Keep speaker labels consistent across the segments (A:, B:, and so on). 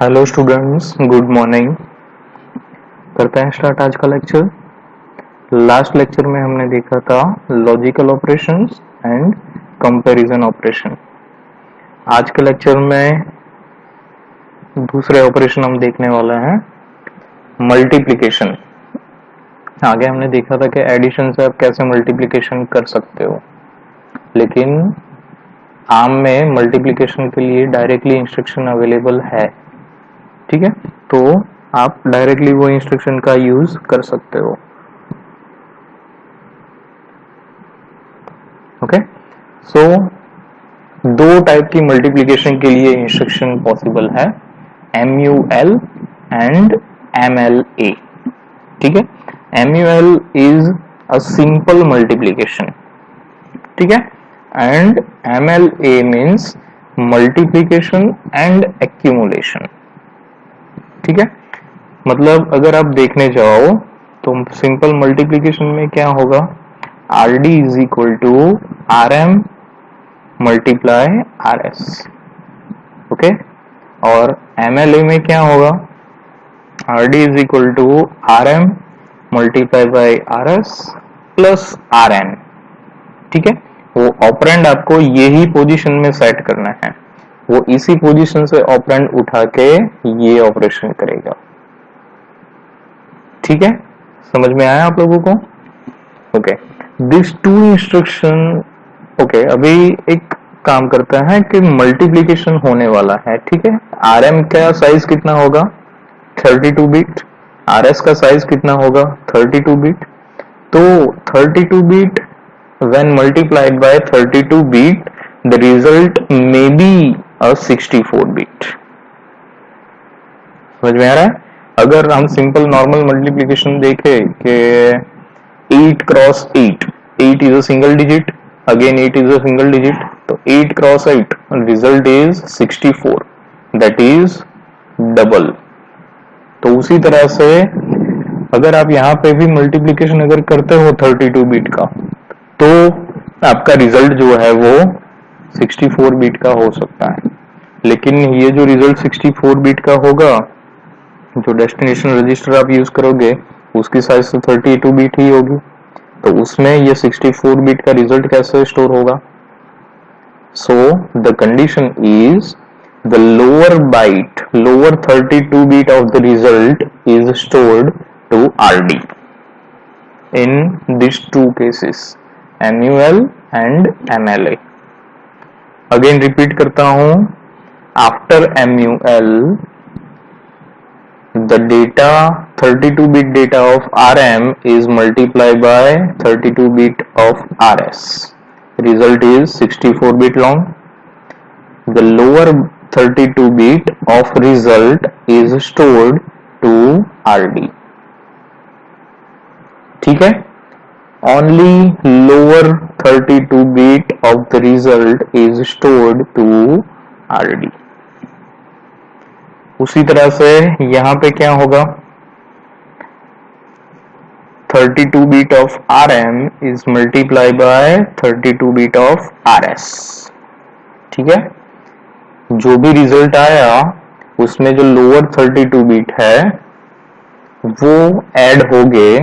A: Hello students, good morning. करते हैं start आज का लेक्चर। लास्ट लेक्चर में हमने देखा था logical operations and comparison operation. आज के लेक्चर में दूसरे ऑपरेशन हम देखने वाले हैं, मल्टीप्लिकेशन। आगे हमने देखा था कि एडिशन से आप कैसे मल्टीप्लिकेशन कर सकते हो, लेकिन आम में मल्टीप्लिकेशन के लिए डायरेक्टली इंस्ट्रक्शन अवेलेबल है। ठीक है, तो आप डायरेक्टली वो इंस्ट्रक्शन का यूज कर सकते हो। ओके, सो दो टाइप की मल्टीप्लिकेशन के लिए इंस्ट्रक्शन पॉसिबल है, MUL एंड MLA। ठीक है, MUL is a simple multiplication, ठीक है, and MLA means multiplication and accumulation. ठीक है, मतलब अगर आप देखने जाओ तो सिंपल मल्टीप्लिकेशन में क्या होगा, RD is equal to RM multiply RS। Okay, और MLA में क्या होगा, RD is equal to RM multiply by RS plus RN। ठीक है, वो ऑपरेंड आपको यही पोजीशन में सेट करना है, वो इसी पोजीशन से ऑपरेंड उठा के ये ऑपरेशन करेगा। ठीक है, समझ में आया आप लोगों को? Okay, this two instruction. Okay, अभी एक काम करता है कि मल्टीप्लिकेशन होने वाला है। ठीक है, RM का साइज कितना होगा, 32 बिट। RS का साइज कितना होगा, 32 बिट। तो 32 bit when multiplied by 32 bit, the result may be a 64 bit। समझ में आ रहा है? अगर हम सिंपल नॉर्मल मल्टीप्लिकेशन देखें कि 8 cross 8, 8 is a single digit, again 8 is a single digit, तो 8 cross 8 result is 64, that is double. तो उसी तरह से अगर आप यहाँ पे भी मल्टीप्लिकेशन अगर करते हो 32 बिट का, तो आपका रिजल्ट जो है वो 64 बिट का हो सकता है। लेकिन ये जो रिजल्ट 64 बिट का होगा, जो डेस्टिनेशन रजिस्टर आप यूज करोगे उसकी साइज तो 32 बिट ही होगी, तो उसमें ये 64 बिट का रिजल्ट कैसे स्टोर होगा। So the condition is the lower 32 bit of the result is stored to RD in these two cases, MUL and MLA। Again repeat करता हूं, after MUL the data 32 bit data of RM is multiplied by 32 bit of RS, result is 64 bit long। the lower 32 bit of result is stored to RD। ठीक है, only lower 32 bit of the result is stored to RD। उसी तरह से यहां पे क्या होगा, 32 bit of RM is multiplied by 32 bit of RS। ठीक है, जो भी रिजल्ट आया उसमें जो लोअर 32 बिट है वो ऐड हो गए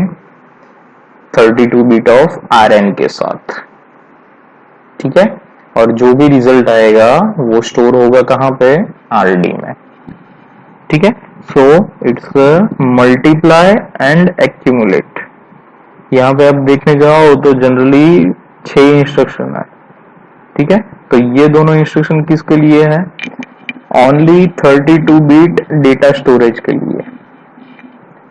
A: 32 बिट ऑफ RN के साथ। ठीक है, और जो भी रिजल्ट आएगा वो स्टोर होगा कहां पे, RD में। ठीक है, so it's multiply and accumulate. यहाँ पे आप देखने जाओ तो जनरली 6 इंस्ट्रक्शन है। ठीक है, तो ये दोनों इंस्ट्रक्शन किसके लिए है, ओनली 32 बिट डेटा स्टोरेज के लिए।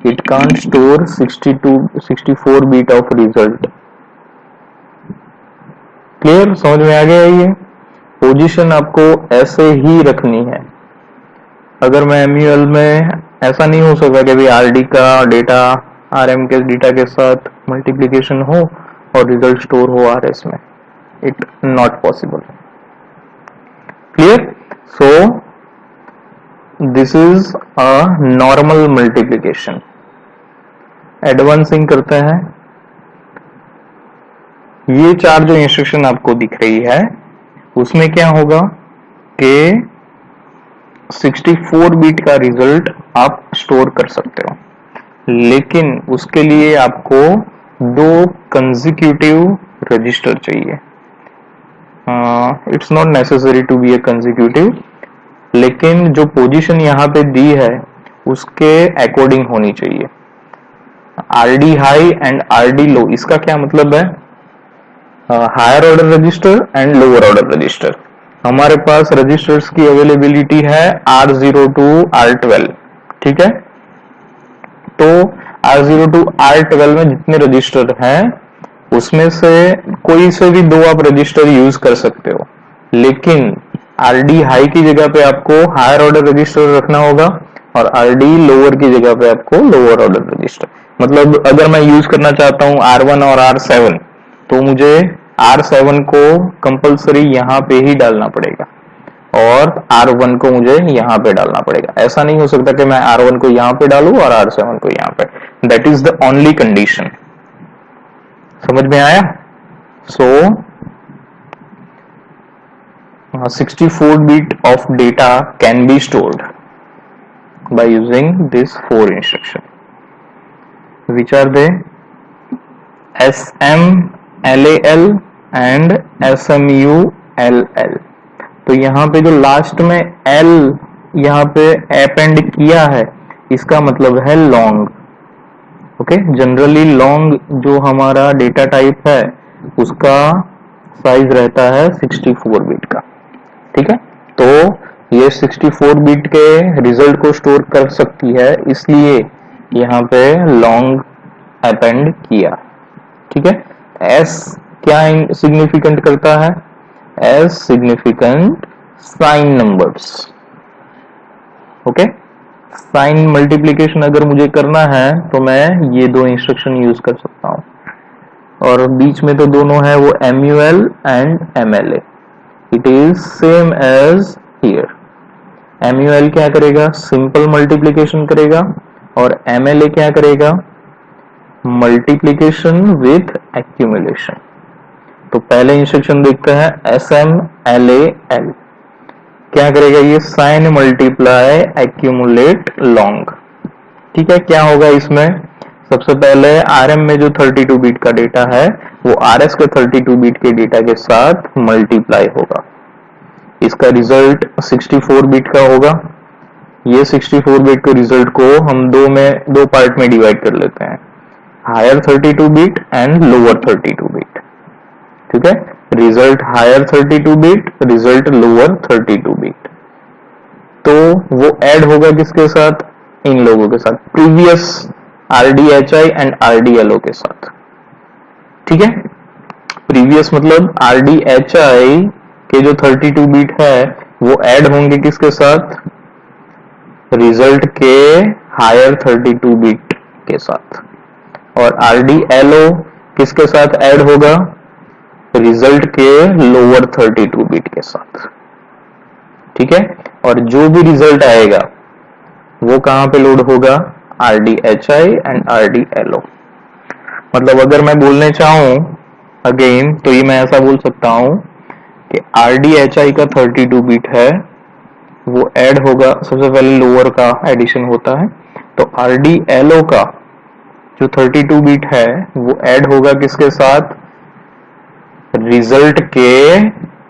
A: It can't store 64 bit of result. Clear, समझ में आ गया? ये पोजीशन आपको ऐसे ही रखनी है। अगर मैं MUL में ऐसा नहीं हो सकता कि RD का डेटा RM के डेटा के साथ मल्टीप्लिकेशन हो और रिजल्ट स्टोर हो RS में, it not possible. Clear? So this is a normal multiplication. Advancing करते हैं, ये 4 जो इंस्ट्रक्शन आपको दिख रही है उसमें क्या होगा कि 64 बिट का रिजल्ट आप स्टोर कर सकते हो, लेकिन उसके लिए आपको 2 कंसेक्यूटिव रजिस्टर चाहिए। It's not necessary to be a consecutive, लेकिन जो पोजीशन यहाँ पे दी है उसके अकॉर्डिंग होनी चाहिए। RD high and RD low, इसका क्या मतलब है? Higher order register and lower order register. हमारे पास रजिस्टर्स की अवेलेबिलिटी है R0 टू R12, ठीक है। तो R0 टू R12 में जितने रजिस्टर हैं उसमें से कोई से भी 2 आप रजिस्टर यूज कर सकते हो, लेकिन आरडी हाई की जगह पे आपको हायर ऑर्डर रजिस्टर रखना होगा और आरडी लोअर की जगह पे आपको लोअर ऑर्डर रजिस्टर। मतलब अगर मैं यूज करना चाहता हूं R1 और R7, तो मुझे R7 को कंपलसरी यहाँ पे ही डालना पड़ेगा और R1 को मुझे यहाँ पे डालना पड़ेगा। ऐसा नहीं हो सकता कि मैं R1 को यहाँ पे डालूं और R7 को यहाँ पे। That is the only condition. समझ में आया? सो 64 bit of data can be stored by using these 4 instructions, which are they? SMLAL and SMULL। तो यहाँ पे जो लास्ट में L यहाँ पे अपेंड किया है, इसका मतलब है लॉन्ग। ओके, जनरली लॉन्ग जो हमारा डेटा टाइप है उसका साइज रहता है 64 बिट का, ठीक है। तो ये 64 बिट के रिजल्ट को स्टोर कर सकती है, इसलिए यहाँ पे लॉन्ग अपेंड किया, ठीक है। S क्या सिग्निफिकेंट करता है? S significant sign numbers. Okay, sign multiplication अगर मुझे करना है तो मैं ये 2 इंस्ट्रक्शन यूज कर सकता हूँ, और बीच में तो दोनों है वो MUL and MLA। It is same as here. MUL क्या करेगा? सिंपल मल्टीप्लिकेशन करेगा, और MLA क्या करेगा? Multiplication with accumulation. तो पहले इंस्ट्रक्शन देखते हैं SMLAL क्या करेगा? ये साइन मल्टीप्लाई एक्यूमुलेट लॉन्ग, ठीक है। क्या होगा इसमें? सबसे पहले RM में जो 32 बिट का डेटा है वो RS के 32 बिट के डेटा के साथ मल्टीप्लाई होगा। इसका रिजल्ट 64 बिट का होगा। ये 64 बिट के रिजल्ट को हम दो पार्ट में डिवाइड कर लेते हैं, higher 32 bit and lower 32 bit, ठीक है। Result higher 32 bit, result lower 32 bit. तो वो ऐड होगा किसके साथ? इन लोगों के साथ, प्रीवियस RDHI एंड RDLO के साथ, ठीक है। प्रीवियस मतलब RDHI के जो 32 बिट है वो ऐड होंगे किसके साथ? रिजल्ट के हायर 32 बिट के साथ। और RDLO किसके साथ ऐड होगा? रिजल्ट के लोअर 32 बिट के साथ, ठीक है। और जो भी रिजल्ट आएगा वो कहां पे लोड होगा? RDHI and RDLO। मतलब अगर मैं बोलने चाहूं अगेन, तो ये मैं ऐसा बोल सकता हूं कि RDHI का 32 बिट है वो ऐड होगा, सबसे पहले लोअर का एडिशन होता है, तो RDLO का जो 32 बिट है वो ऐड होगा किसके साथ? रिजल्ट के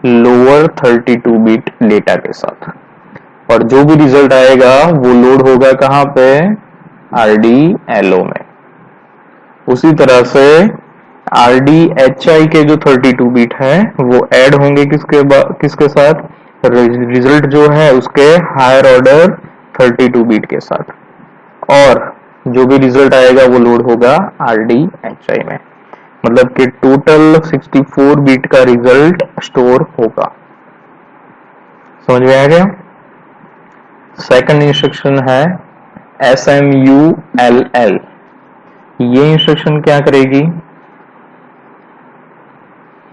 A: लोअर 32 बिट डेटा के साथ। और जो भी रिजल्ट आएगा वो लोड होगा कहां पे? RDLO में। उसी तरह से RDHI के जो 32 बिट है वो ऐड होंगे किसके साथ? रिजल्ट जो है उसके हायर ऑर्डर 32 बिट के साथ, और जो भी रिजल्ट आएगा वो लोड होगा RDHI में। मतलब कि टोटल 64 बिट का रिजल्ट स्टोर होगा। समझ में आ गया? सेकंड इंस्ट्रक्शन है SMULL। ये इंस्ट्रक्शन क्या करेगी?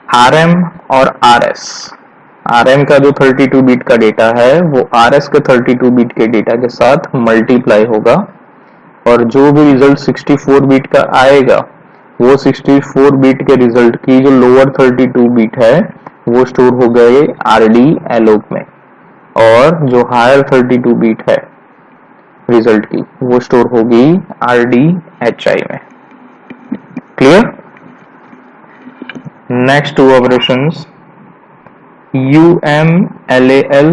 A: RM और RS, RM का जो 32 बिट का डेटा है वो RS के 32 बिट के डेटा के साथ मल्टीप्लाई होगा, और जो भी रिजल्ट 64 बिट का आएगा वो 64 बिट के रिजल्ट की जो लोअर 32 बिट है वो स्टोर हो गए RDLO में। और जो हायर 32 बीट है रिजल्ट की वो स्टोर होगी RDHI में। Clear? Next two operations UMLAL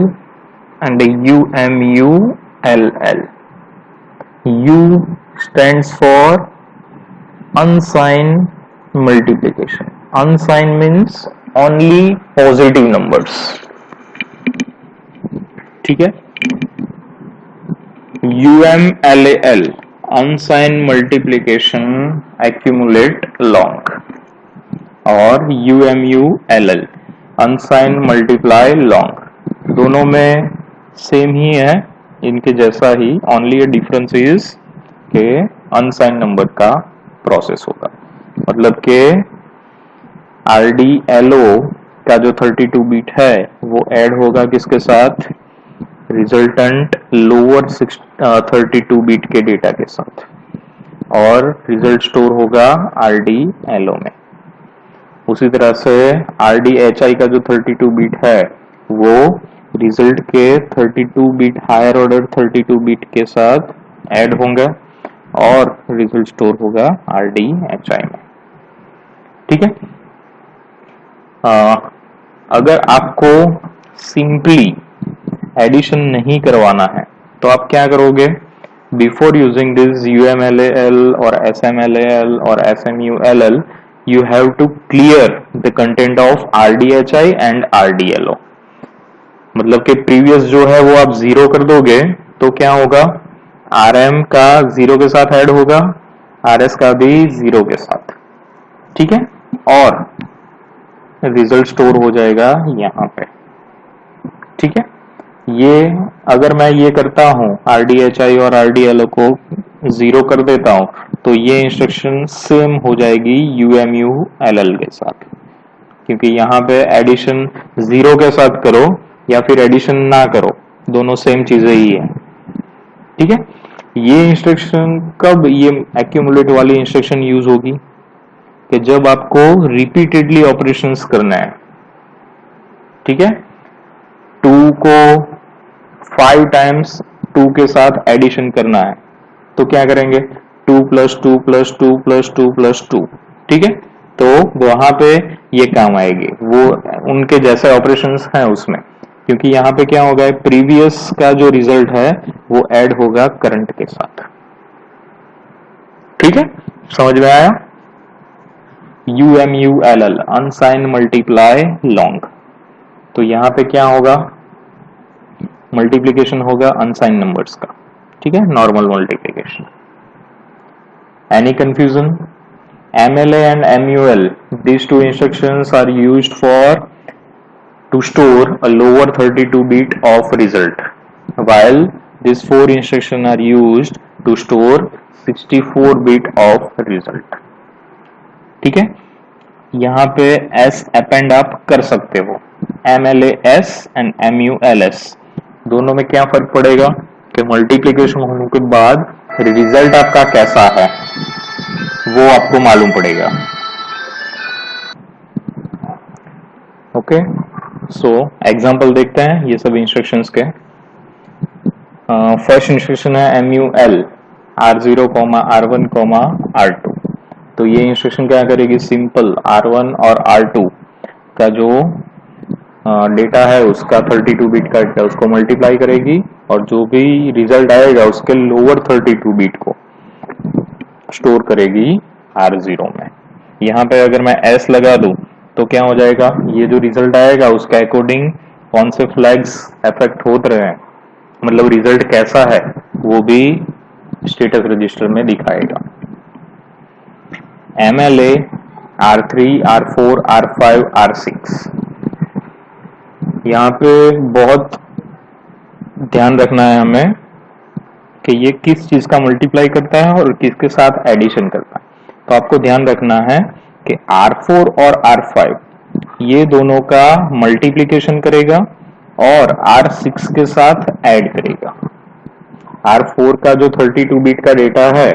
A: and UMULL. U stands for unsigned multiplication. Unsigned means only positive numbers. ठीक है? UMLAL unsigned multiplication accumulate long और UMULL unsigned multiply long. दोनों में सेम ही है, इनके जैसा ही, ओनली अ डिफरेंस इज के unsigned number का प्रोसेस होगा। मतलब के RDLO का जो 32 बीट है वो ऐड होगा किसके साथ? रिजल्टेंट लोअर 32 बीट के डेटा के साथ और रिजल्ट स्टोर होगा RDLO में। उसी तरह से RDHI का जो 32 बीट है वो रिजल्ट के 32 बीट हायर ऑर्डर 32 बीट के साथ ऐड होंगे और रिजल्ट स्टोर होगा RDHI में। ठीक है? अगर आपको सिंपली एडिशन नहीं करवाना है तो आप क्या करोगे? बिफोर यूजिंग दिस UMLAL और SMLAL और SMULL you have to clear the content of RDHI and RDLO। मतलब कि प्रीवियस जो है वो आप 0 कर दोगे तो क्या होगा? RM का 0 के साथ ऐड होगा, RS का भी 0 के साथ। ठीक है? और रिजल्ट स्टोर हो जाएगा यहाँ पे। ठीक है? ये अगर मैं ये करता हूँ RDHI और RDLO को 0 कर देता हूँ तो ये इंस्ट्रक्शन सेम हो जाएगी UMULL के साथ, क्योंकि यहाँ पे एडिशन 0 के साथ करो या फिर एडिशन ना करो, दोनों सेम चीजें ही है। ठीक है? ये इंस्ट्रक्शन कब, ये एक्यूमुलेट वाली इंस्ट्रक्शन यूज होगी कि जब आपको रिपीटेडली ऑपरेशंस करना है। ठीक है? 2 को 5 टाइम्स 2 के साथ एडिशन करना है तो क्या करेंगे? 2 + 2 + 2 + 2 + 2। ठीक है? तो वहां पे ये काम आएगी, वो उनके जैसे ऑपरेशंस हैं उसमें, क्योंकि यहाँ पे क्या होगा? प्रीवियस का जो रिजल्ट है वो ऐड होगा करंट के साथ। ठीक है? समझ में आया? UMULL unsigned multiply long. तो यहाँ पे क्या होगा? मल्टीप्लीकेशन होगा अनसाइंड नंबर्स का। ठीक है? Normal multiplication. Any confusion? MLA and MUL, these two instructions are used to store a lower 32 bit of result, while these 4 instructions are used to store 64 bit of result. ठीक है? यहाँ पे S append आप कर सकते हो। MLAS and MULS दोनों में क्या फर्क पड़ेगा कि मल्टीप्लिकेशन होने के बाद रिजल्ट आपका कैसा है वो आपको मालूम पड़ेगा। ओके, सो एग्जांपल देखते हैं ये सब इंस्ट्रक्शंस के। फर्स्ट इंस्ट्रक्शन है MUL R0, R1, R2। तो ये इंस्ट्रक्शन क्या करेगी? सिंपल R1 और R2 का जो डेटा है उसका 32 बिट का डेटा उसको मल्टीप्लाई करेगी और जो भी रिजल्ट आएगा उसके लोअर 32 बिट को स्टोर करेगी R0 में। यहाँ पे अगर मैं S लगा दूं तो क्या हो जाएगा? ये जो रिजल्ट आएगा उसके अकॉर्डिंग कौन से फ्लैग्स इफेक्ट हो रहे हैं, मतलब रिजल्ट कैसा है वो भी स्टेटस रजिस्टर में दिखाएगा। MLA R3, R4, R5, R6। यहाँ पे बहुत ध्यान रखना है हमें कि ये किस चीज का मल्टीप्लाई करता है और किसके साथ एडिशन करता है। तो आपको ध्यान रखना है कि R4 और R5 ये दोनों का मल्टीप्लिकेशन करेगा और R6 के साथ ऐड करेगा। R4 का जो 32 बिट का डेटा है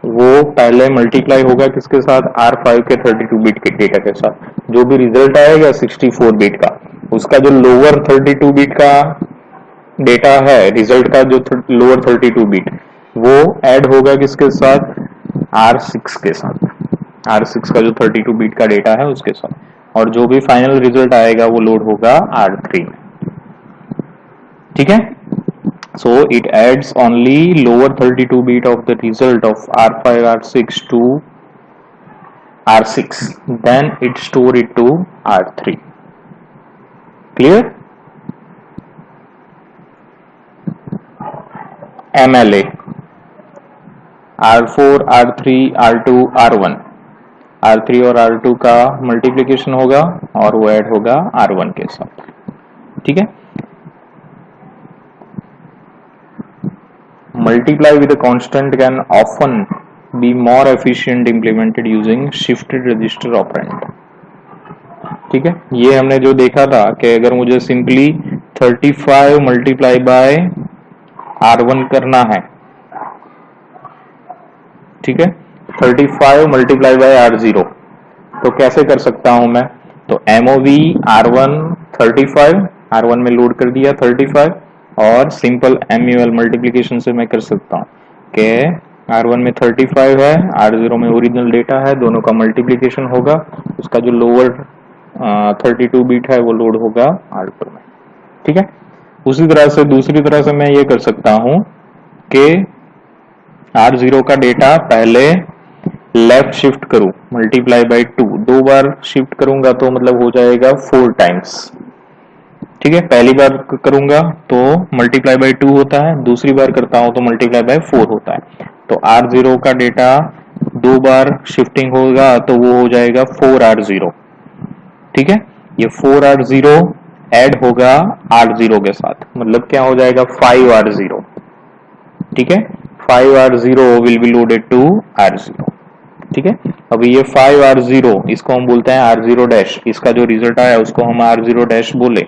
A: वो पहले मल्टीप्लाई होगा किसके साथ? R5 के 32 बिट के डेटा के साथ। जो भी रिजल्ट आएगा 64 बिट का, उसका जो लोअर 32 बिट का डेटा है रिजल्ट का जो लोअर 32 बिट, वो ऐड होगा किसके साथ, R6 के साथ, R6 का जो 32 बिट का डेटा है उसके साथ, और जो भी फाइनल रिजल्ट आएगा वो लोड होगा R3 में। ठीक है, so it adds only lower 32 bit of the result of R5 R6 to R6, then it store it to R3. Clear? MLA R4 R3 R2 R1, R3 और R2 का multiplication होगा और वो add होगा R1 के साथ। ठीक है, multiply with a constant can often be more efficient implemented using shifted register operand। ठीक है, ये हमने जो देखा था कि अगर मुझे सिंपली 35 मल्टीप्लाई बाय R1 करना है, ठीक है, 35 मल्टीप्लाई बाय R0, तो कैसे कर सकता हूं मैं, तो MOV R1 35, R1 में लोड कर दिया 35, और सिंपल MUL मल्टीप्लिकेशन से मैं कर सकता हूँ कि R1 में 35 है, R0 में ओरिजिनल डेटा है, दोनों का मल्टीप्लिकेशन होगा, उसका जो लोअर 32 बिट है वो लोड होगा R2 में। ठीक है, उसी तरह से दूसरी तरह से मैं ये कर सकता हूँ कि R0 का डेटा पहले लेफ्ट शिफ्ट करूं, मल्टीप्लाई बाय 2, 2 बार शिफ्ट करूंगा तो मतलब हो जाएगा 4 टाइम्स। ठीक है, पहली बार करूंगा तो मल्टीप्लाई बाय 2 होता है, दूसरी बार करता हूं तो मल्टीप्लाई बाय 4 होता है, तो R0 का डेटा 2 बार शिफ्टिंग होगा तो वो हो जाएगा 4R0। ठीक है, ये 4R0 ऐड होगा R0 के साथ, मतलब क्या हो जाएगा 5R0। ठीक है, 5R0 will be loaded to R0। ठीक है, अभी ये 5R0 इसको हम बोलते हैं R0 डैश, इसका जो रिजल्ट आया उसको हम R0 डैश बोले,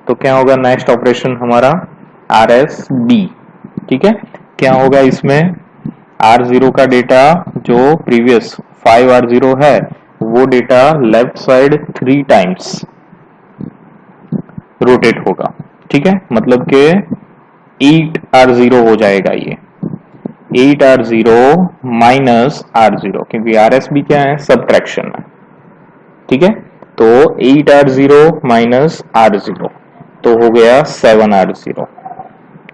A: तो क्या होगा नेक्स्ट ऑपरेशन हमारा RSB। ठीक है, क्या होगा इसमें, R0 का डेटा जो प्रीवियस 5R0 है वो data left side 3 times rotate होगा। ठीक है, मतलब कि 8R0 हो जाएगा, ये 8R0 माइनस R0, क्योंकि RSB क्या है, सब्ट्रैक्शन है। ठीक है, तो 8R0 माइनस R0 तो हो गया 7R0।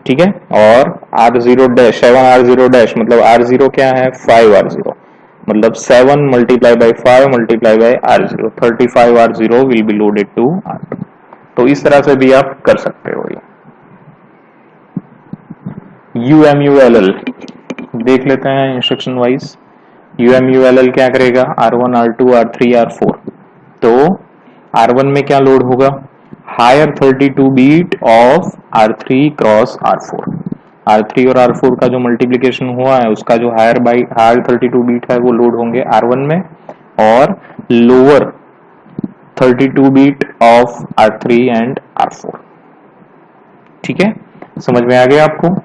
A: ठीक है, और R0 डैश 7R0 डैश मतलब R0 क्या है 5R0, मतलब 7 multiply by 5 multiply by R0, 35R0 will be loaded to R2। तो इस तरह से भी आप कर सकते हो। ये UMULL देख लेते हैं इंस्ट्रक्शन वाइज। UMULL क्या करेगा, R1 R2 R3 R4, तो R1 में क्या लोड होगा, higher 32 bit of R3 cross R4, R3 और R4 का जो मल्टीप्लिकेशन हुआ है उसका जो हायर 32 बीट है वो लोड होंगे R1 में, और lower 32 bit of R3 and R4। ठीक है, समझ में आ गया आपको।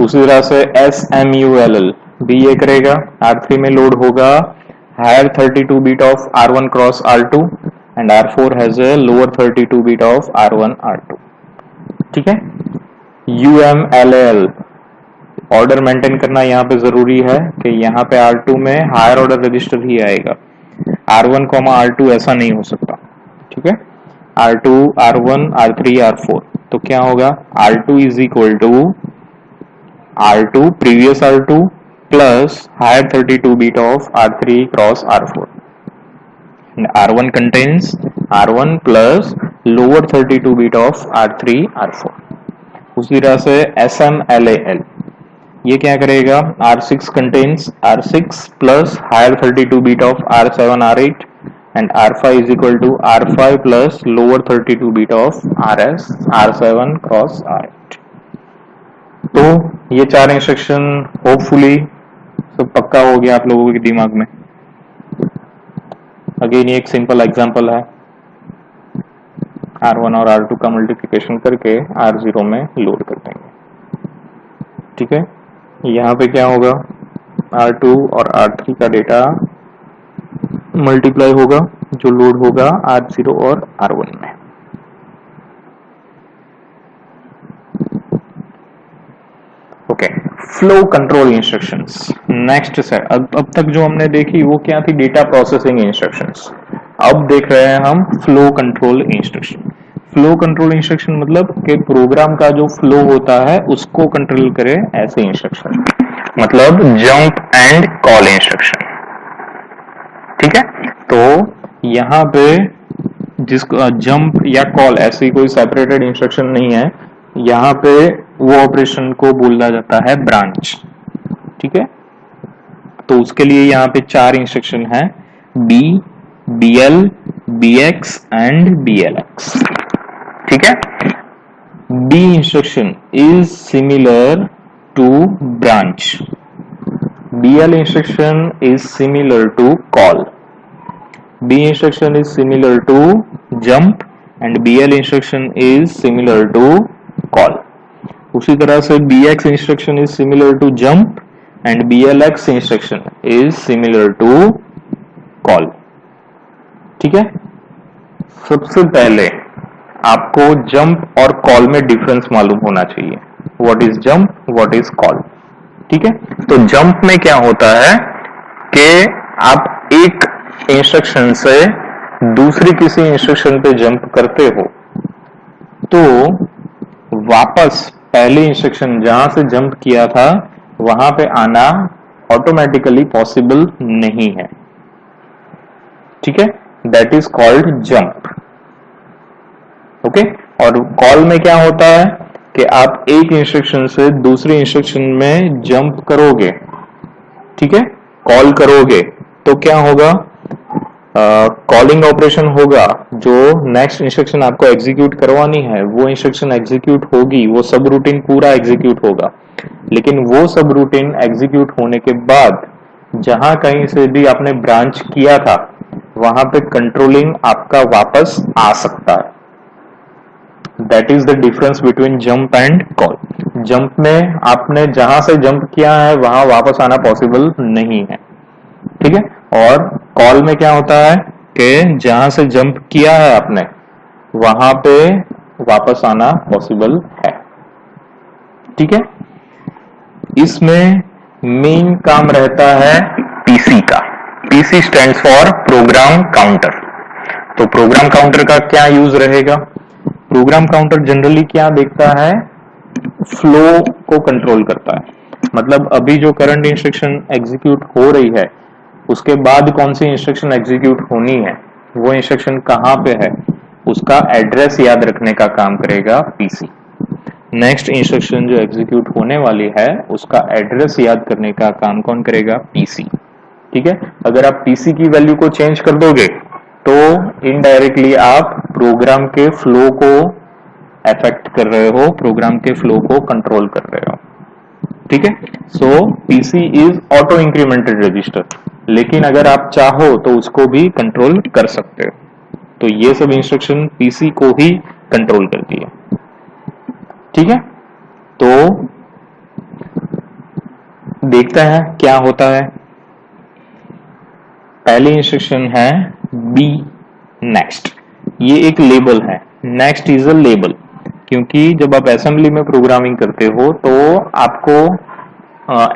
A: उसी तरह से SMULL भी ये करेगा, R3 में लोड होगा higher 32 bit of R1 cross R2 and R4 has a lower 32 bit of R1 R2। ठीक है, UMLL ऑर्डर मेंटेन करना यहाँ पे जरूरी है कि यहाँ पे R2 में हायर ऑर्डर रजिस्टर ही आएगा, R1 R2 ऐसा नहीं हो सकता। ठीक है, R2 R1 R3 R4, तो क्या होगा, R2 is equal to R2 previous R2 plus higher 32 bit of R3 cross R4, and R1 contains R1 plus lower 32 bit of R3 R4। उसी तरह से SMLAL ये क्या करेगा, R6 contains R6 plus higher 32 bit of R7 R8 and R5 is equal to R5 plus lower 32 bit of R7 cross R8। तो ये 4 instruction hopefully सब पक्का हो गया आप लोगों के दिमाग में। अगेन ये एक सिंपल एग्जांपल है, R1 और R2 का मल्टीप्लिकेशन करके R0 में लोड कर देंगे। ठीक है, यहाँ पे क्या होगा, R2 और R3 का डेटा मल्टीप्लाई होगा जो लोड होगा R0 और R1 में। Okay, flow control instructions. Next से अब तक जो हमने देखी वो क्या थी, डेटा प्रोसेसिंग इंस्ट्रक्शंस। अब देख रहे हैं हम flow control instruction. Flow control instruction मतलब कि प्रोग्राम का जो फ्लो होता है उसको कंट्रोल करे ऐसे इंस्ट्रक्शन, मतलब जंप एंड कॉल इंस्ट्रक्शन। ठीक है, तो यहाँ पे जिसको जंप या कॉल ऐसी कोई सेपरेटेड इंस्ट्रक्शन नहीं है, यहाँ पे वो ऑपरेशन को बोला जाता है ब्रांच। ठीक है, तो उसके लिए यहाँ पे 4 इंस्ट्रक्शन है, B, BL, BX and BLX। ठीक है, B instruction is similar to branch, BL instruction is similar to call, B instruction is similar to jump and BL instruction is similar to call। उसी तरह से BX instruction is similar to jump and BLX instruction is similar to call। ठीक है, सबसे पहले आपको jump और call में डिफरेंस मालूम होना चाहिए, what is jump, what is call. ठीक है, तो जंप में क्या होता है कि आप एक इंस्ट्रक्शन से दूसरी किसी इंस्ट्रक्शन पे जंप करते हो तो वापस पहले इंस्ट्रक्शन जहां से जंप किया था वहां पे आना ऑटोमेटिकली पॉसिबल नहीं है। ठीक है, that is called jump. Okay, और कॉल में क्या होता है कि आप एक इंस्ट्रक्शन से दूसरी इंस्ट्रक्शन में जंप करोगे। ठीक है, कॉल करोगे तो क्या होगा, कॉलिंग ऑपरेशन होगा, जो नेक्स्ट इंस्ट्रक्शन आपको एग्जीक्यूट करवानी है वो इंस्ट्रक्शन एग्जीक्यूट होगी, वो सब रूटीन पूरा एग्जीक्यूट होगा। लेकिन वो सब रूटीन एग्जीक्यूट होने के बाद जहां कहीं से भी आपने ब्रांच किया था वहां पे कंट्रोलिंग आपका वापस आ सकता है। That is the difference between jump and call. Jump में आपने जहां से जंप किया है वहां वापस आना पॉसिबल नहीं है। ठीक है, और कॉल में क्या होता है कि जहां से जंप किया है आपने वहां पे वापस आना पॉसिबल है। ठीक है, इसमें मेन काम रहता है पीसी का। PC stands for program counter. तो प्रोग्राम काउंटर का क्या यूज रहेगा, प्रोग्राम काउंटर जनरली क्या देखता है, फ्लो को कंट्रोल करता है। मतलब अभी जो करंट इंस्ट्रक्शन एग्जीक्यूट हो रही है उसके बाद कौन सी इंस्ट्रक्शन एग्जीक्यूट होनी है, वो इंस्ट्रक्शन कहां पे है, उसका एड्रेस याद रखने का काम करेगा पीसी। नेक्स्ट इंस्ट्रक्शन जो एग्जीक्यूट होने वाली है उसका एड्रेस याद करने का काम कौन करेगा, पीसी। ठीक है, अगर आप पीसी की वैल्यू को चेंज कर दोगे तो इनडायरेक्टली आप प्रोग्राम के फ्लो को अफेक्ट कर रहे हो, प्रोग्राम के फ्लो को कंट्रोल कर रहे हो। ठीक है, so PC is auto incremented register, लेकिन अगर आप चाहो तो उसको भी कंट्रोल कर सकते हो। तो ये सब इंस्ट्रक्शन पीसी को ही कंट्रोल करती है। ठीक है, तो देखते हैं क्या होता है। पहली इंस्ट्रक्शन है बी नेक्स्ट, ये एक लेबल है, नेक्स्ट इज अ लेबल, क्योंकि जब आप असेंबली में प्रोग्रामिंग करते हो तो आपको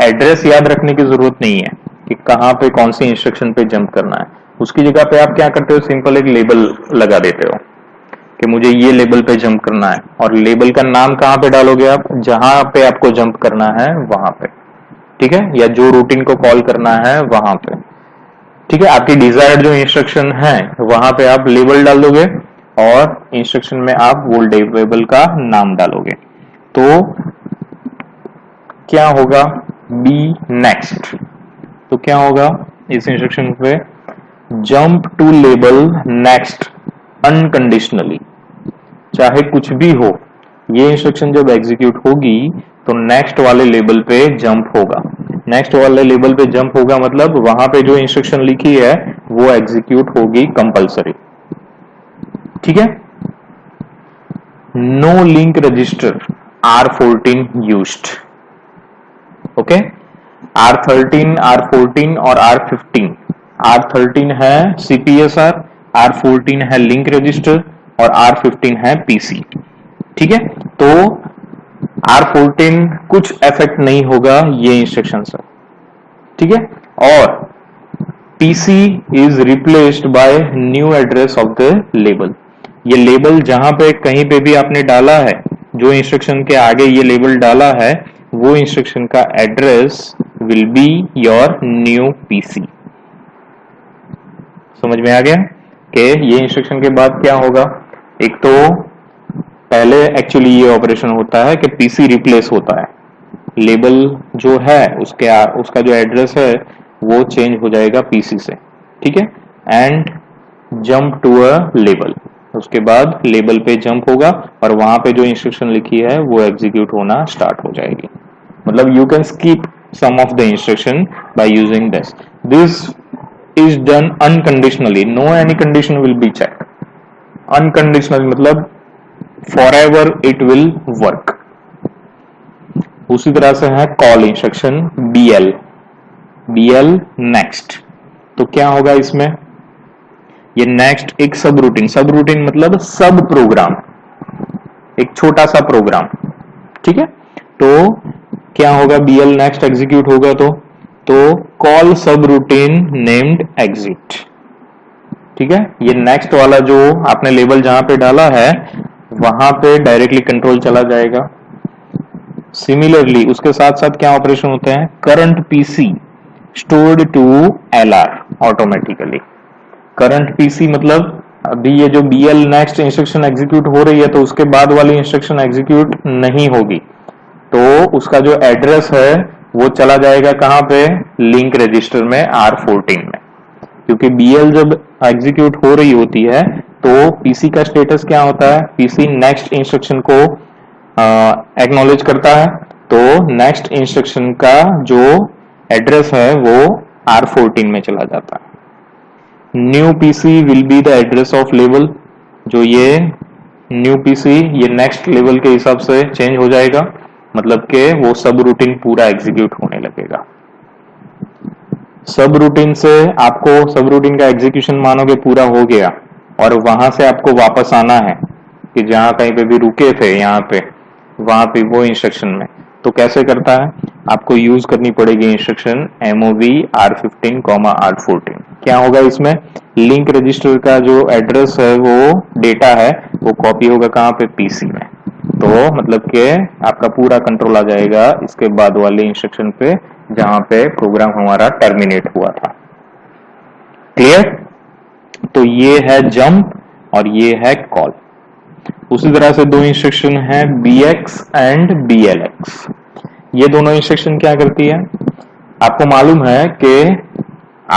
A: एड्रेस याद रखने की जरूरत नहीं है कि कहां पे कौन सी इंस्ट्रक्शन पे जंप करना है। उसकी जगह पे आप क्या करते हो, सिंपल एक लेबल लगा देते हो कि मुझे ये लेबल पे जंप करना है, और लेबल का नाम कहां पे डालोगे आप, जहां पे आपको जंप करना है वहां पे। ठीक है, या जो रूटीन को कॉल करना है वहां पे। ठीक है, आपकी डिजायर्ड जो इंस्ट्रक्शन है वहां पे आप लेबल डाल दोगे और इंस्ट्रक्शन में आप वो लेबल का नाम डालोगे। तो क्या होगा, बी नेक्स्ट, तो क्या होगा इस इंस्ट्रक्शन पे, jump to label next unconditionally, चाहे कुछ भी हो, ये इंस्ट्रक्शन जब एग्जीक्यूट होगी तो नेक्स्ट वाले लेबल पे जंप होगा। नेक्स्ट वाले लेबल पे जंप होगा मतलब वहां पे जो इंस्ट्रक्शन लिखी है वो एग्जीक्यूट होगी कंपलसरी। ठीक है, no link register R14 used. Okay, R13, R14 और R15. R13 है CPSR, R14 है लिंक रजिस्टर और R15 है PC. ठीक है, तो R14 कुछ इफेक्ट नहीं होगा ये इंस्ट्रक्शन से. ठीक है, और PC is replaced by new address of the label. ये लेबल जहां पे कहीं पे भी आपने डाला है, जो इंस्ट्रक्शन के आगे ये लेबल डाला है, वो इंस्ट्रक्शन का address will be your new PC. समझ में आ गया कि ये इंस्ट्रक्शन के बाद क्या होगा. एक तो पहले एक्चुअली ये ऑपरेशन होता है कि PC रिप्लेस होता है, लेबल जो है उसका जो एड्रेस है वो चेंज हो जाएगा PC से. ठीक है, and jump to a label. उसके बाद लेबल पे जंप होगा और वहां पे जो इंस्ट्रक्शन लिखी है वो एग्जीक्यूट होना स्टार्ट हो जाएगी. मतलब you can skip some of the instruction by using this. This is done unconditionally. No any condition will be check. Unconditional मतलब फॉरएवर इट विल वर्क. उसी तरह से है कॉल इंस्ट्रक्शन BL नेक्स्ट. तो क्या होगा इसमें, ये नेक्स्ट एक सब रूटीन मतलब सब प्रोग्राम, एक छोटा सा प्रोग्राम. ठीक है, तो क्या होगा, BL नेक्स्ट एग्जीक्यूट होगा तो कॉल सब रूटीन नेम्ड एग्जिट. ठीक है, ये नेक्स्ट वाला जो आपने लेबल जहां पे डाला है वहां पे डायरेक्टली कंट्रोल चला जाएगा. सिमिलरली उसके साथ साथ क्या ऑपरेशन होते हैं, current PC stored to LR automatically. Current PC मतलब अभी ये जो BL नेक्स्ट इंस्ट्रक्शन एग्जीक्यूट हो रही है तो उसके बाद वाली इंस्ट्रक्शन एग्जीक्यूट नहीं होगी, तो उसका जो एड्रेस है वो चला जाएगा कहां पे, लिंक रजिस्टर में R14 में. क्योंकि BL जब एग्जीक्यूट हो रही होती है तो PC का स्टेटस क्या होता है, PC नेक्स्ट इंस्ट्रक्शन को एक्नॉलेज करता है, तो नेक्स्ट इंस्ट्रक्शन का जो एड्रेस है वो R14 में चला जाता है. New PC will be the address of level. जो ये न्यू PC ये नेक्स्ट लेवल के हिसाब से चेंज हो जाएगा, मतलब कि वो सब रूटीन पूरा एग्जीक्यूट होने लगेगा. सब रूटीन से आपको सब रूटीन का एग्जीक्यूशन मानोगे पूरा हो गया और वहां से आपको वापस आना है कि जहां कहीं पे भी रुके थे यहाँ पे, वहां पे वो इंस्ट्रक्शन में. तो कैसे करता है, आपको यूज करनी पड़ेगी इंस्ट्रक्शन MOV R15, R14. क्या होगा इसमें, लिंक रजिस्टर का जो एड्रेस है वो डेटा है वो कॉपी होगा कहां पे, PC में. तो मतलब कि आपका पूरा कंट्रोल आ जाएगा इसके बाद वाले इंस्ट्रक्शन पे जहां पे प्रोग्राम हमारा टर्मिनेट हुआ था. क्लियर. तो ये है जंप और ये है कॉल. उसी तरह से दो इंस्ट्रक्शन है BX एंड BLX. ये दोनों इंस्ट्रक्शन क्या करती है, आपको मालूम है कि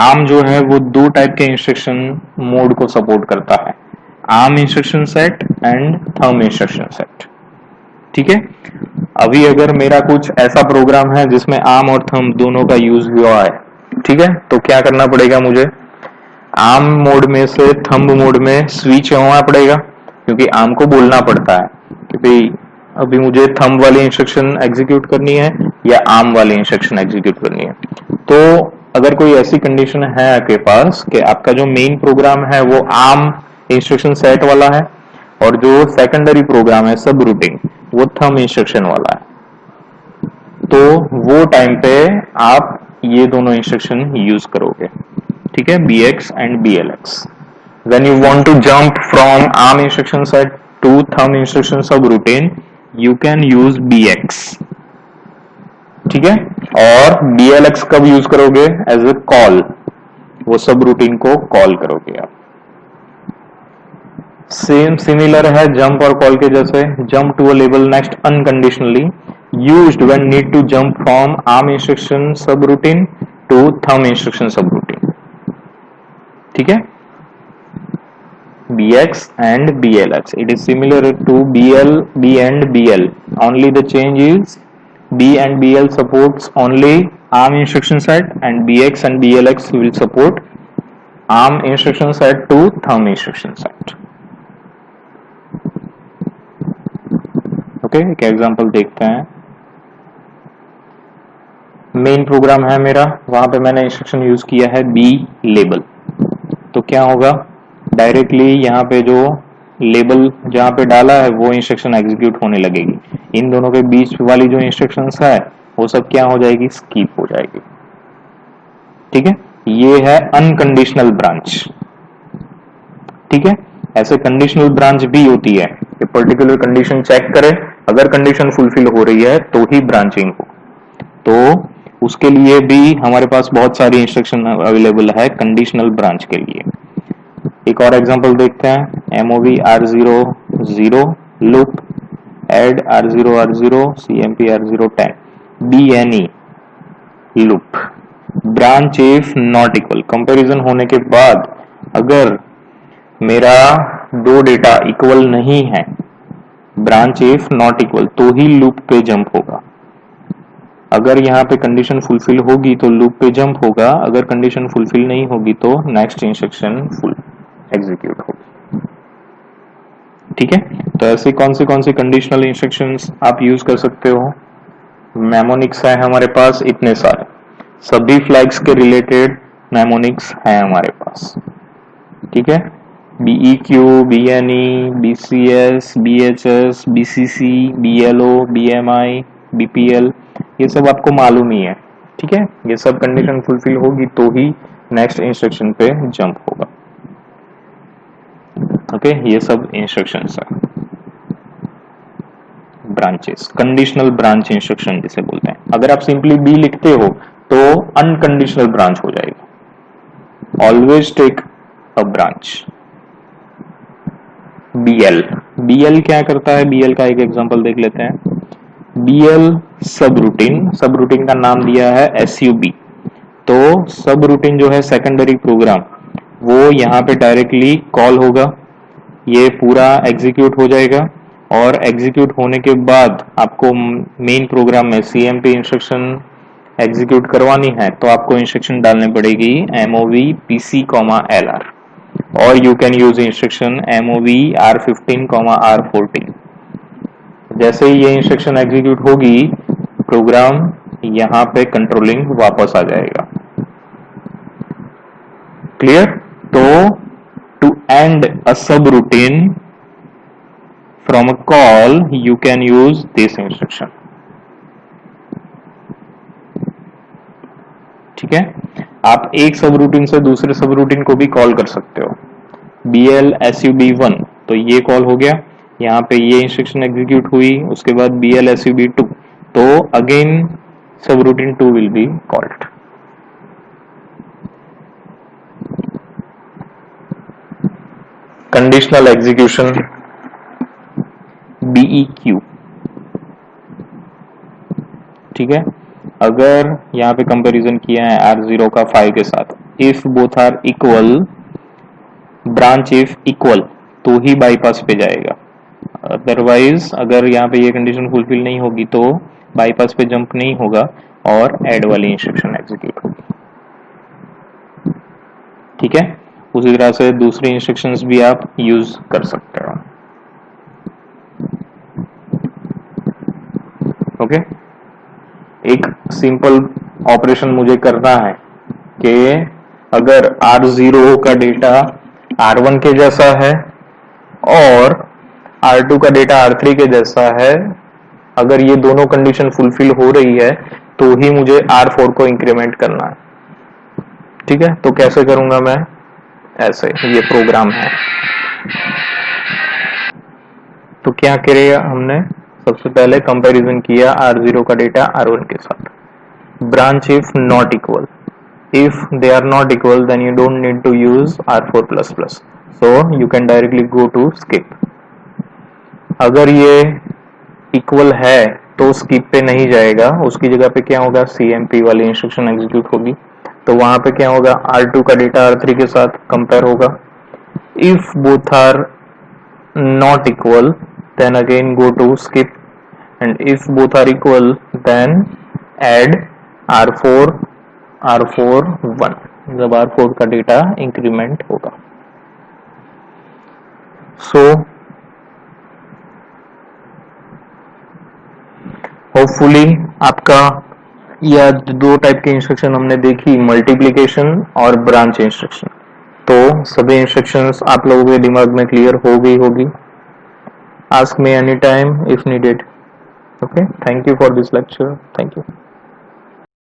A: ARM जो है वो दो टाइप के इंस्ट्रक्शन मोड को सपोर्ट करता है, ARM instruction set and thumb instruction set. ठीक है, अभी अगर मेरा कुछ ऐसा प्रोग्राम है जिसमें ARM और थंब दोनों का यूज हुआ है, ठीक है, तो क्या करना पड़ेगा, मुझे ARM मोड में से थंब मोड में स्विच होना पड़ेगा, क्योंकि ARM को बोलना पड़ता है कि भाई अभी मुझे थंब वाली इंस्ट्रक्शन एग्जीक्यूट करनी है या ARM वाली इंस्ट्रक्शन एग्जीक्यूट करनी है. तो अगर कोई ऐसी कंडीशन है आपके पास कि आपका जो मेन प्रोग्राम है वो ARM इंस्ट्रक्शन सेट वाला है और जो सेकेंडरी प्रोग्राम है सब रूटीन वो थंब इंस्ट्रक्शन वाला है, तो वो टाइम पे आप ये दोनों इंस्ट्रक्शन यूज करोगे. ठीक है, BX and BLX. When you want to jump from ARM instruction set to thumb instruction subroutine, you can use BX. ठीक है, और BLX कब यूज करोगे, एज ए कॉल, वो सब रूटीन को कॉल करोगे आप. सेम सिमिलर है जंप और कॉल के जैसे. Jump to a level next unconditionally, used when need to jump from ARM instruction subroutine to thumb instruction subroutine. ठीक है, BX and BLX. It is similar to B and BL. Only the change is B and BL supports only ARM instruction set and BX and BLX will support ARM instruction set to thumb instruction set. Okay, एक example देखते हैं। Main program है मेरा, वहां पे मैंने instruction use किया है बी लेबल। तो क्या होगा, डायरेक्टली यहाँ पे जो लेबल जहाँ पे डाला है वो इंस्ट्रक्शन एग्जीक्यूट होने लगेगी। इन दोनों के बीच वाली जो इंस्ट्रक्शंस है वो सब क्या हो जाएगी, स्किप हो जाएगी। ठीक है, ये है अनकंडीशनल ब्रांच। ठीक है, ऐसे कंडीशनल ब्रांच भी होती है कि पर्टिकुलर कंडीशन चेक करे, अगर कंडीशन फुलफिल हो रही है तो ही ब्रांचिंग हो। तो उसके लिए भी हमारे पास बहुत सारी इंस्ट्रक्शन अवेलेबल है कंडीशनल ब्रांच के लिए। एक और एग्जांपल देखते हैं, mov r0 loop add r0 cmp r0 bne loop branch if not equal. Comparison होने के बाद अगर मेरा दो डेटा इक्वल नहीं है, ब्रांच इफ नॉट इक्वल, तो ही लूप पे जंप होगा। अगर यहाँ पे कंडीशन फुलफिल होगी तो लूप पे जंप होगा, अगर कंडीशन फुलफिल नहीं होगी तो नेक्स्ट इंस्ट्रक्शन फुल एग्जीक्यूट होगी। ठीक है, तो ऐसे कौन सी कंडीशनल इंस्ट्रक्शंस आप यूज कर सकते हो। मेमोनिक्स है हमारे पास इतने सारे, सभी फ्लैग्स के रिलेटेड मेमोनिक्स है हमारे पास। ठीक है, BEQ, BNE, BCS, BHS, BCC, BLO, BMI, BPL, ये सब आपको मालूम ही है। ठीक है, ये सब कंडीशन फुलफिल होगी तो ही नेक्स्ट इंस्ट्रक्शन पे जंप होगा। ओके, ये सब इंस्ट्रक्शंस है, ब्रांचेस, कंडीशनल ब्रांच इंस्ट्रक्शन जिसे बोलते हैं। अगर आप सिंपली बी लिखते हो तो अनकंडीशनल ब्रांच हो जाएगी। Always take a branch. BL क्या करता है, BL का एक एग्जांपल देख लेते हैं। BL सब रूटीन का नाम दिया है SUB। तो सब रूटीन जो है सेकेंडरी प्रोग्राम, वो यहाँ पे डायरेक्टली कॉल होगा, ये पूरा एग्जीक्यूट हो जाएगा, और एग्जीक्यूट होने के बाद आपको मेन प्रोग्राम में CMP इंस्ट्रक्शन एग्जीक्यूट करवानी है तो आपको इंस्ट्रक्शन डालनी पड़ेगी MOV PC, LR, और you can use instruction MOV R15, R14। जैसे ही ये इंस्ट्रक्शन एग्जीक्यूट होगी, प्रोग्राम यहाँ पे कंट्रोलिंग वापस आ जाएगा। क्लियर। तो टू एंड अ सब routine from a call you can use this instruction. ठीक है, आप एक सब रूटीन से दूसरे सब रूटीन को भी कॉल कर सकते हो। BL SUB1, तो ये कॉल हो गया, यहाँ पे ये इंस्ट्रक्शन एग्जीक्यूट हुई, उसके बाद BL SUB2, तो अगेन सब routine 2 will be called. Conditional execution BEQ। ठीक है, अगर यहाँ पे कंपैरिजन किया है R0 का 5 के साथ, if both are equal, branch if equal, तो ही बाईपास पे जाएगा। अदरवाइज अगर यहाँ पे ये कंडीशन फुलफिल नहीं होगी तो बाईपास पे जंप नहीं होगा और ऐड वाली इंस्ट्रक्शन एग्जीक्यूट होगी। ठीक है, उसी तरह से दूसरी इंस्ट्रक्शंस भी आप यूज कर सकते हो। ओके, एक सिंपल ऑपरेशन मुझे करना है कि अगर R0 का डेटा R1 के जैसा है और R2 का डेटा R3 के जैसा है, अगर ये दोनों कंडीशन फुलफिल हो रही है तो ही मुझे R4 को इंक्रीमेंट करना है। ठीक है, तो कैसे करूंगा मैं, ऐसे, ये प्रोग्राम है। तो क्या करेगा हमने, सबसे पहले कंपैरिजन किया R0 का डेटा R1 के साथ, branch if not equal, if they are not equal then you don't need to use R4++, so you can directly go to skip। अगर ये इक्वल है तो स्किप पे नहीं जाएगा, उसकी जगह पे क्या होगा, CMP वाली इंस्ट्रक्शन एग्जीक्यूट होगी। तो वहां पे क्या होगा, R2 का डेटा R3 के साथ कंपेयर होगा। If both are not equal then again go to skip, and if both are equal then add R4 1, जब R4 का डेटा इंक्रीमेंट होगा। सो होपफुली आपका या दो टाइप की इंस्ट्रक्शन हमने देखी, मल्टीप्लिकेशन और ब्रांच इंस्ट्रक्शन, तो सभी इंस्ट्रक्शंस आप लोगों के दिमाग में क्लियर हो गई होगी. Ask me any time if needed. Okay, thank you for this lecture. Thank you.